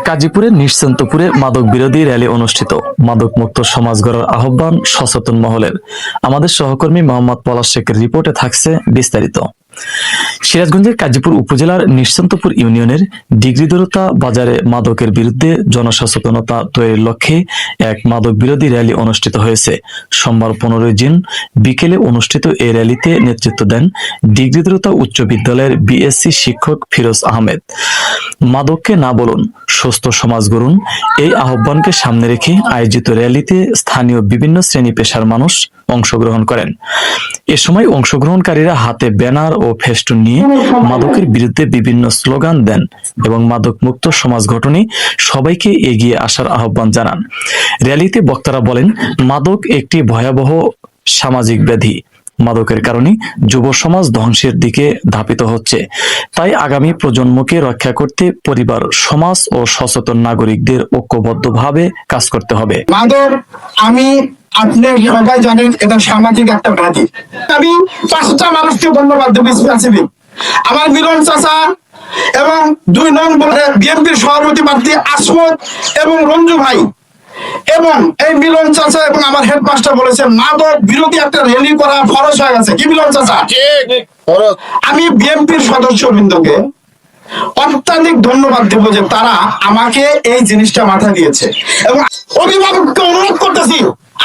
গাজীপুরের নিশ্চিন্তপুরে মাদক বিরোধী র্যালি অনুষ্ঠিত। মাদক মুক্ত সমাজ গড়ার আহ্বান সচেতন মহলের। আমাদের সহকর্মী মোহাম্মদ পলাশ শেখের রিপোর্টে থাকছে বিস্তারিত। সিরাজগঞ্জের গাজীপুর উপজেলার নিশ্চিন্তপুর ইউনিয়নের ডিগ্রিদরতা বাজারে মাদকের বিরুদ্ধে জনসচেতনতা তৈরির লক্ষ্যে এক মাদক বিরোধী র্যালি অনুষ্ঠিত হয়েছে। সোমবার 15 জুন বিকেলে অনুষ্ঠিত এই র্যালিতে নেতৃত্ব দেন ডিগ্রিদরতা উচ্চ বিদ্যালয়ের বিএসসি শিক্ষক ফিরোজ আহমেদ। মাদককে না বলুন, সুস্থ সমাজ গড়ুন, এই আহ্বানকে সামনে রেখে আয়োজিত র্যালিতে স্থানীয় বিভিন্ন শ্রেণী পেশার মানুষ অংশগ্রহণ করেন। এ সময় অংশগ্রহণকারীরা হাতে ব্যানার ও ফেস্টুন নিয়ে মাদকের বিরুদ্ধে বিভিন্ন স্লোগান দেন এবং মাদক মুক্ত সমাজ গঠনে সবাইকে এগিয়ে আসার আহ্বান জানান। র্যালিতে বক্তারা বলেন, মাদক একটি ভয়াবহ সামাজিক ব্যাধি। মাদকের কারণে যুব সমাজ ধ্বংসের দিকে ধাবিত হচ্ছে। তাই আগামী প্রজন্মকে রক্ষা করতে পরিবার, সমাজ ও সচেতন নাগরিকদের ঐক্যবদ্ধভাবে কাজ করতে হবে। মাদক আপনি সবাই জানেন এটা সামাজিক একটা ব্যাধি। আমি 5টা মানুষকে ধন্যবাদ দেব স্পেসিফিক। আমার মিলন চাচা এবং 2 নং বিএনপির সভাপতি প্রার্থী আসমত এবং রঞ্জু ভাই এবং এই মিলন চাচা এবং আমার হেডমাস্টার বলেছেন মাদক বিরোধী একটা র্যালি করা ফরজ হয়ে গেছে। কি মিলন চাচা? আমি বিএনপির সদস্যবৃন্দকে অত্যাধিক ধন্যবাদ দেব যে তারা আমাকে এই জিনিসটা মাথা দিয়েছে এবং অভিভাবককে অনুরোধ করতেছি,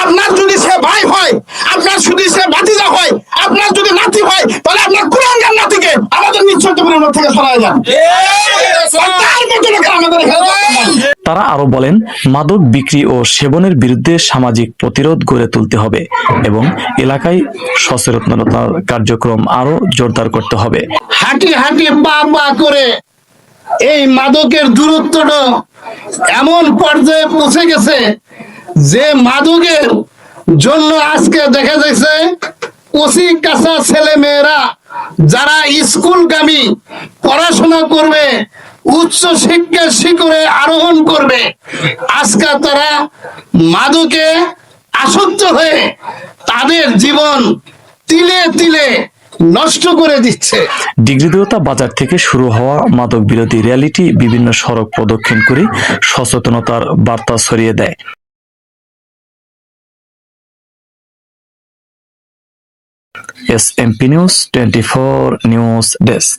আপনার যদি সে ভাই হয়, আপনার যদি সে ভাতিজা হয়, আপনার যদি নাতি হয়, তাহলে আপনার কুলাঙ্গার নাতিকে আমাদের নিশ্চিন্তপুরের থেকে সরায় যান। তারা আরো বলেন, মাদক বিক্রি ও সেবনের বিরুদ্ধে সামাজিক প্রতিরোধ গড়ে তুলতে হবে এবং এলাকায় সচেতনতার কার্যক্রম আরো জোরদার করতে হবে। হাঁটি হাঁটি পা পা করে এই মাদকের দূরত্বটা এমন পর্যায়ে পৌঁছে গেছে যে মাদকের জন্য আজকে দেখা যাচ্ছে কচি কাঁচা ছেলে মেয়েরা যারা স্কুলগামী পড়াশোনা করবে, উচ্চ শিক্ষার শিখরে আরোহণ করবে, আজকে তারা মাদকে আসক্ত হয়ে তাদের জীবন তিলে তিলে নষ্ট করে দিচ্ছে। ডিগ্রিদরতা বাজার থেকে শুরু হওয়া মাদক বিরোধী র্যালিটি বিভিন্ন সড়ক প্রদক্ষিণ করে সচেতনতার বার্তা ছড়িয়ে দেয়। SMP News 24 news desk.